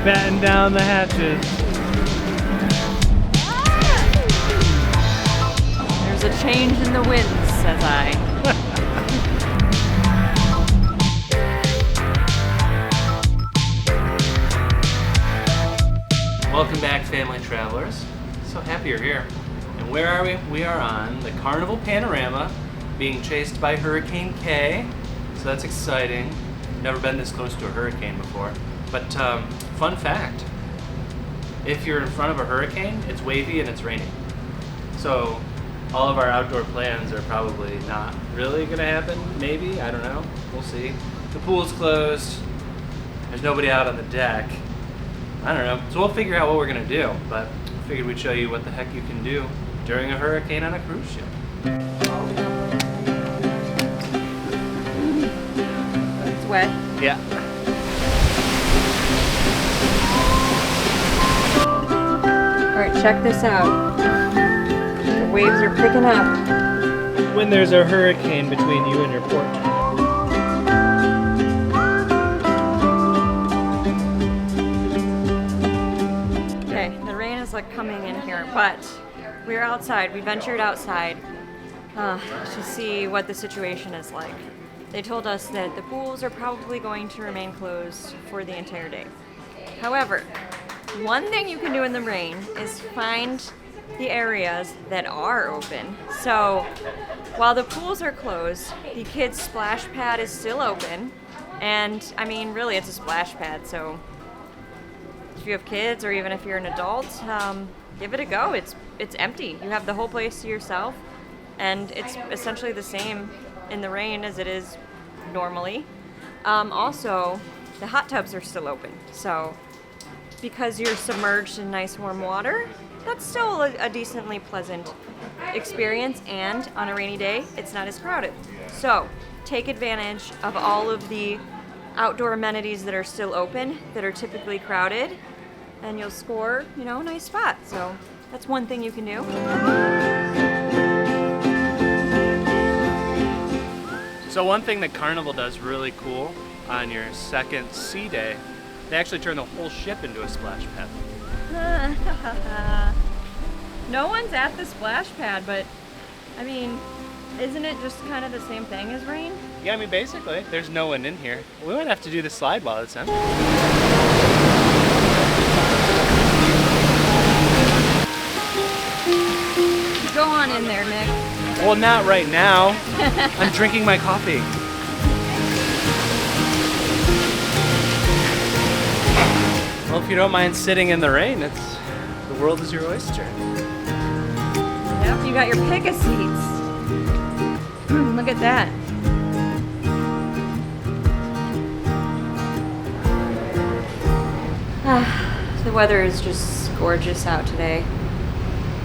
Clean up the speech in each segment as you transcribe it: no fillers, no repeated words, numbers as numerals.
Batten down the hatches. There's a change in the winds, says I. Welcome back, family travelers. So happy you're here. And where are we? We are on the Carnival Panorama, being chased by Hurricane K. So that's exciting. Never been this close to a hurricane before. But fun fact, if you're in front of a hurricane, it's wavy and it's raining. So all of our outdoor plans are probably not really gonna happen, maybe, I don't know, we'll see. The pool's closed, there's nobody out on the deck. I don't know, so we'll figure out what we're gonna do, but I figured we'd show you what the heck you can do during a hurricane on a cruise ship. It's wet. Yeah. Alright, check this out. The waves are picking up. When there's a hurricane between you and your port. Okay, the rain is like coming in here, but we're outside. We ventured outside to see what the situation is like. They told us that the pools are probably going to remain closed for the entire day. However, one thing you can do in the rain is find the areas that are open. So while the pools are closed, the kids' splash pad is still open. And I mean, really, it's a splash pad. So if you have kids or even if you're an adult, give it a go. It's empty. You have the whole place to yourself. And it's essentially the same in the rain as it is normally. Also, the hot tubs are still open. So because you're submerged in nice warm water, that's still a decently pleasant experience, and on a rainy day, it's not as crowded. So take advantage of all of the outdoor amenities that are still open, that are typically crowded, and you'll score, a nice spot. So that's one thing you can do. So one thing that Carnival does really cool on your second sea day, they actually turn the whole ship into a splash pad. No one's at the splash pad, but I mean, isn't it just kind of the same thing as rain? Yeah, I mean, basically, there's no one in here. We might have to do the slide while it's empty. Go on in there, Nick. Well, not right now. I'm drinking my coffee. Well, if you don't mind sitting in the rain, the world is your oyster. Yep, you got your pick of seats. Look at that. The weather is just gorgeous out today.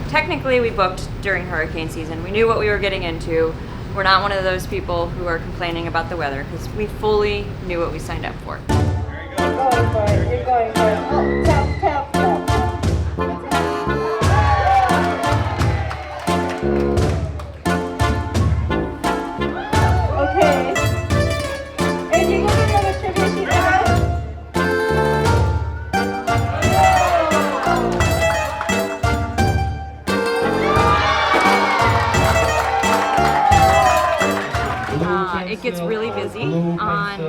Technically, we booked during hurricane season. We knew what we were getting into. We're not one of those people who are complaining about the weather because we fully knew what we signed up for. You're going for it. You're going for it. Oh, tap, tap, tap. Okay. And you're looking for the trivia sheet now? It gets really busy on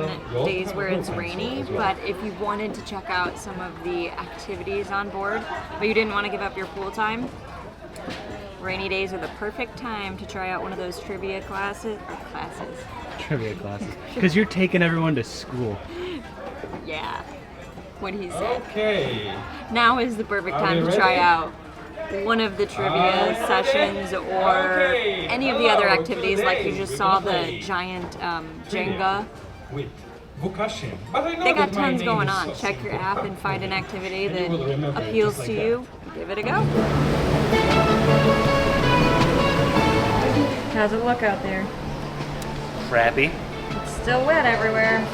days where it's rainy, but if you wanted to check out some of the activities on board, but you didn't want to give up your pool time, rainy days are the perfect time to try out one of those trivia classes. Trivia classes. Because you're taking everyone to school. Yeah, what he said. Okay. Now is the perfect time to try out one of the trivia sessions or any of the other activities, like you just saw the giant Jenga. With vocation. But I know They got that my tons name going is on. so Check your simple. app and find an activity And you will that remember it appeals just to like you. Give it a go. How's it look out there? Crappy. It's still wet everywhere.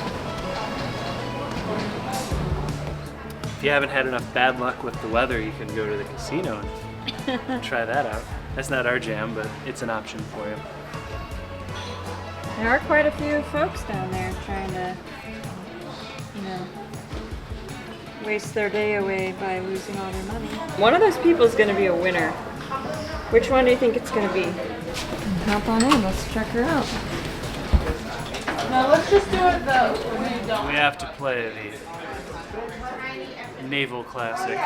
If you haven't had enough bad luck with the weather, you can go to the casino and try that out. That's not our jam, but it's an option for you. There are quite a few folks down there trying to, waste their day away by losing all their money. One of those people is going to be a winner. Which one do you think it's going to be? Hop on in, let's check her out. No, let's just do it though. We have to play the Naval Classic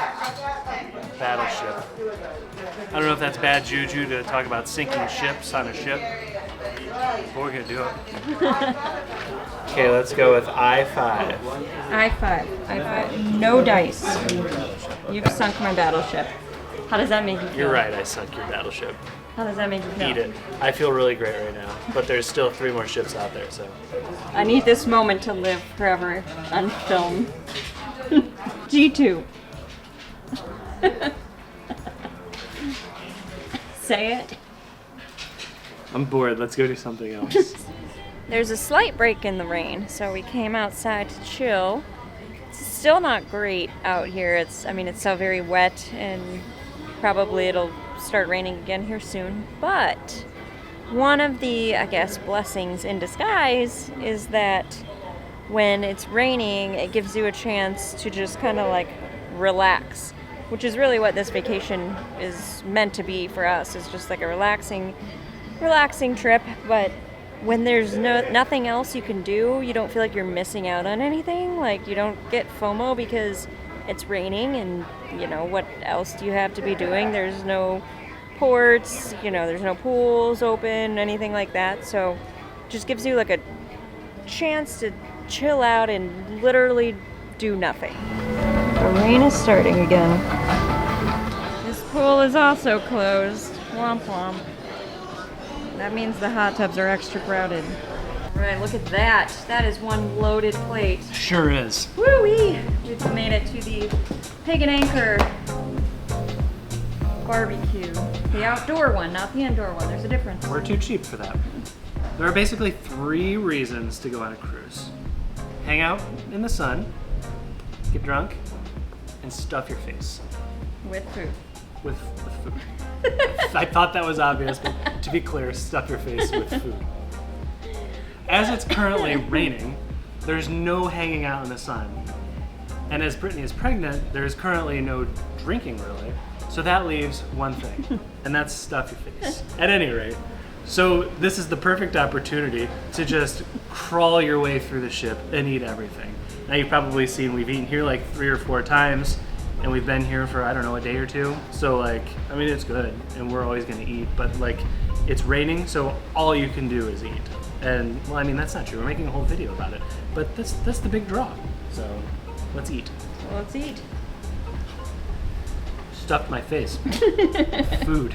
Battleship. I don't know if that's bad juju to talk about sinking ships on a ship, but we're gonna do it. Okay, let's go with I-5. I-5. No dice. You've sunk my battleship. How does that make you feel? You're right, I sunk your battleship. How does that make you feel? Eat it. I feel really great right now, but there's still 3 more ships out there, so. I need this moment to live forever on film. G2. Say it. I'm bored, let's go do something else. There's a slight break in the rain, so we came outside to chill. It's still not great out here. It's still very wet, and probably it'll start raining again here soon. But one of the, I guess, blessings in disguise is that when it's raining, it gives you a chance to just kind of like relax, which is really what this vacation is meant to be for us. It's just like a relaxing trip. But when there's nothing else you can do, you don't feel like you're missing out on anything. Like, you don't get FOMO because it's raining, and what else do you have to be doing? There's no ports, there's no pools open, anything like that. So it just gives you like a chance to chill out and literally do nothing. The rain is starting again. This pool is also closed. Womp womp. That means the hot tubs are extra crowded. Right, look at that. That is one loaded plate. Sure is. Woo-wee! We've made it to the Pig and Anchor barbecue. The outdoor one, not the indoor one. There's a difference. We're too cheap for that. There are basically 3 reasons to go on a cruise. Hang out in the sun, get drunk, and stuff your face. With food. With food. I thought that was obvious, but to be clear, stuff your face with food. As it's currently raining, there's no hanging out in the sun. And as Brittany is pregnant, there's currently no drinking really. So that leaves one thing, and that's stuff your face. At any rate, so this is the perfect opportunity to just crawl your way through the ship and eat everything. Now you've probably seen we've eaten here like 3 or 4 times, and we've been here for, I don't know, a day or 2. So it's good, and we're always gonna eat, but it's raining, so all you can do is eat. And that's not true. We're making a whole video about it, but that's the big draw. So let's eat. Well, let's eat. Stuffed my face. Food.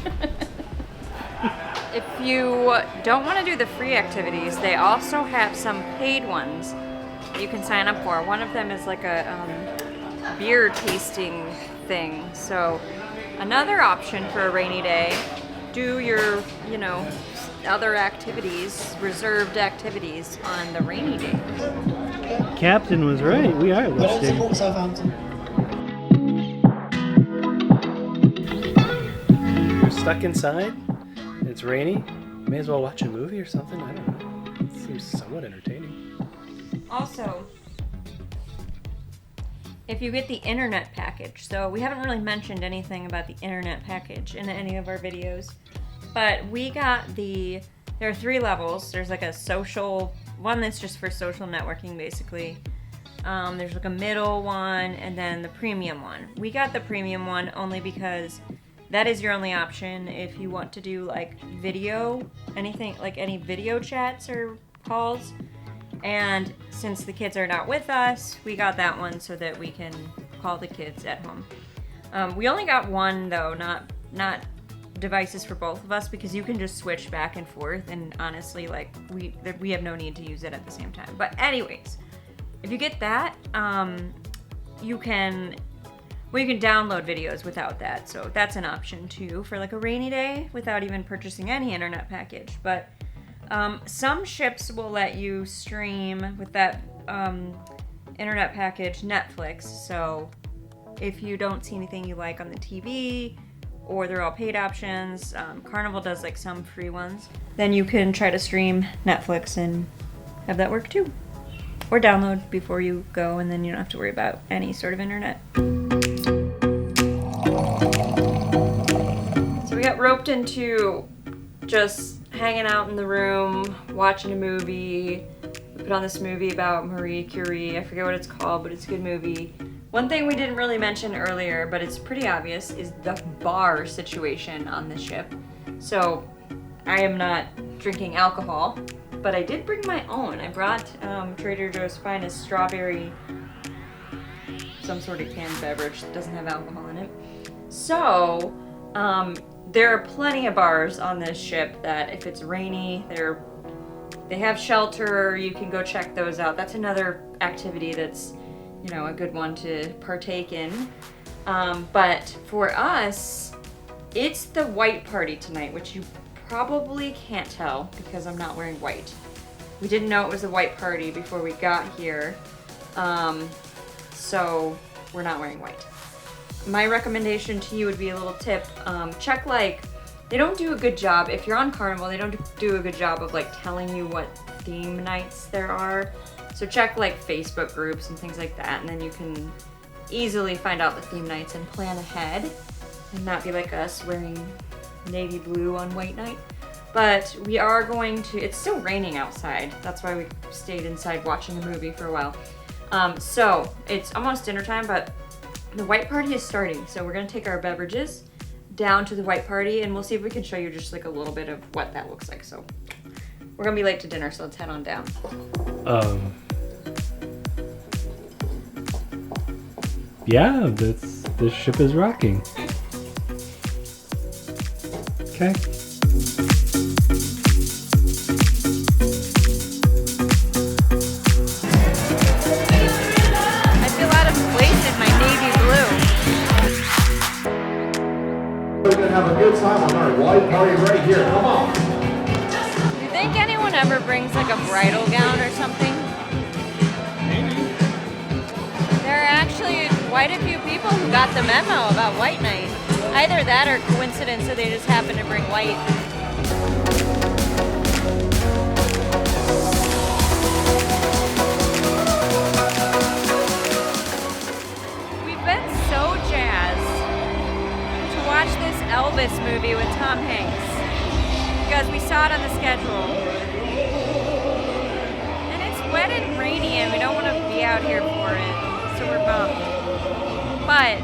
If you don't want to do the free activities, they also have some paid ones that you can sign up for. One of them is like a beer tasting thing. So another option for a rainy day, do your, other activities, reserved activities on the rainy day. Captain was right. We are listing. Southampton. You're stuck inside. It's rainy. May as well watch a movie or something. I don't know. It seems somewhat entertaining. Also, if you get the internet package, so we haven't really mentioned anything about the internet package in any of our videos, but we got there are 3 levels. There's like a social one that's just for social networking, basically. There's like a middle one, and then the premium one. We got the premium one only because that is your only option if you want to do like video, anything like any video chats or calls. And since the kids are not with us, we got that one so that we can call the kids at home. We only got one though, not devices for both of us, because you can just switch back and forth, and honestly, we have no need to use it at the same time. But anyways, if you get that, you can download videos without that, so that's an option too for like a rainy day without even purchasing any internet package. But some ships will let you stream with that internet package Netflix, so if you don't see anything you like on the TV, or they're all paid options, Carnival does like some free ones, then you can try to stream Netflix and have that work too. or download before you go, and then you don't have to worry about any sort of internet. So we got roped into just hanging out in the room, watching a movie. We put on this movie about Marie Curie. I forget what it's called, but it's a good movie. One thing we didn't really mention earlier, but it's pretty obvious, is the bar situation on the ship. So I am not drinking alcohol, but I did bring my own. I brought Trader Joe's Finest strawberry, some sort of canned beverage that doesn't have alcohol in it. So there are plenty of bars on this ship that if it's rainy, they have shelter. You can go check those out. That's another activity that's, a good one to partake in. But for us, it's the white party tonight, which you probably can't tell because I'm not wearing white. We didn't know it was a white party before we got here, so we're not wearing white. My recommendation to you would be a little tip. Check, they don't do a good job, if you're on Carnival, they don't do a good job of telling you what theme nights there are. So check Facebook groups and things like that, and then you can easily find out the theme nights and plan ahead and not be like us wearing navy blue on white night. But we are going to, it's still raining outside. That's why we stayed inside watching a movie for a while. So it's almost dinner time, but the white party is starting. So we're gonna take our beverages down to the white party, and we'll see if we can show you just a little bit of what that looks like. So we're gonna be late to dinner, so let's head on down. Yeah, this ship is rocking. Okay. I feel out of place in my navy blue. We're gonna have a good time on our white party right here. Come on. Do you think anyone ever brings a bridal gown or something? There are actually quite a few people who got the memo about white night. Either that or coincidence, so they just happen to bring white. We've been so jazzed to watch this Elvis movie with Tom Hanks because we saw it on the schedule. And it's wet and rainy and we don't want to be out here for it, so we're bummed. But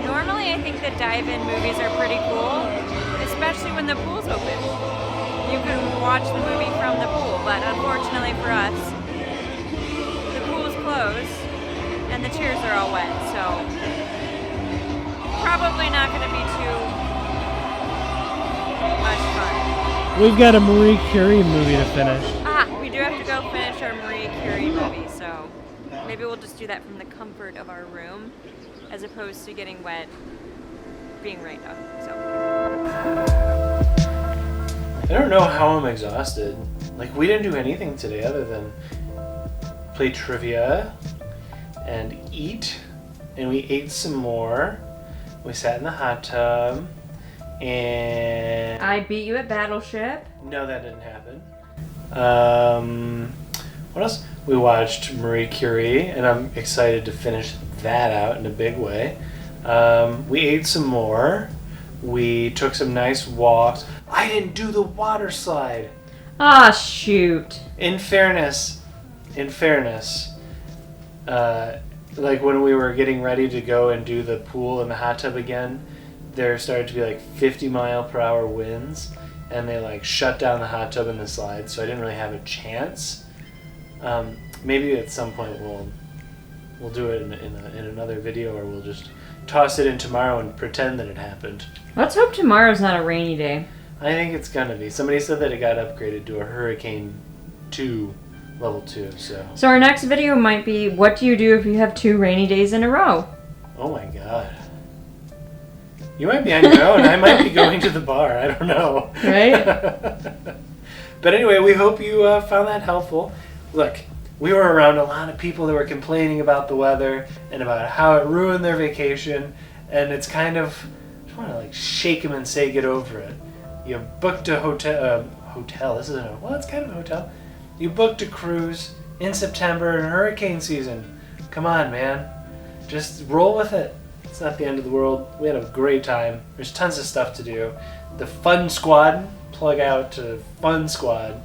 normally I think the dive-in movies are pretty cool, especially when the pool's open. You can watch the movie from the pool, but unfortunately for us, the pool's closed and the chairs are all wet, so probably not going to be too much fun. We've got a Marie Curie movie to finish. We do have to go finish our Marie Curie movie, so maybe we'll just do that from the comfort of our room as opposed to getting wet being rained on. So I don't know how I'm exhausted. We didn't do anything today other than play trivia and eat, and we ate some more. We sat in the hot tub, and I beat you at Battleship. no, that didn't happen. What else? We watched Marie Curie, and I'm excited to finish that out in a big way. We ate some more. We took some nice walks. I didn't do the water slide. Ah, shoot. In fairness, when we were getting ready to go and do the pool and the hot tub again, there started to be 50-mile-per-hour winds, and they shut down the hot tub and the slide, so I didn't really have a chance. Maybe at some point we'll do it in another video, or we'll just toss it in tomorrow and pretend that it happened. Let's hope tomorrow's not a rainy day. I think it's gonna be. Somebody said that it got upgraded to a Hurricane 2, level 2, So our next video might be, what do you do if you have 2 rainy days in a row? Oh my god. You might be on your own. I might be going to the bar. I don't know. Right? But anyway, we hope you found that helpful. Look, we were around a lot of people that were complaining about the weather and about how it ruined their vacation, and it's kind of, I just want to shake them and say get over it. You booked a hotel, this isn't a, well, it's kind of a hotel. You booked a cruise in September in hurricane season. Come on, man. Just roll with it. It's not the end of the world. We had a great time. There's tons of stuff to do. The Fun Squad, plug out to Fun Squad.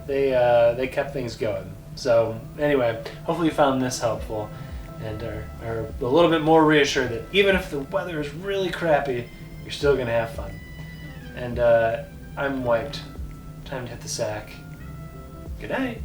They kept things going. So anyway, hopefully you found this helpful and are a little bit more reassured that even if the weather is really crappy, you're still gonna have fun. And I'm wiped. Time to hit the sack. Good night.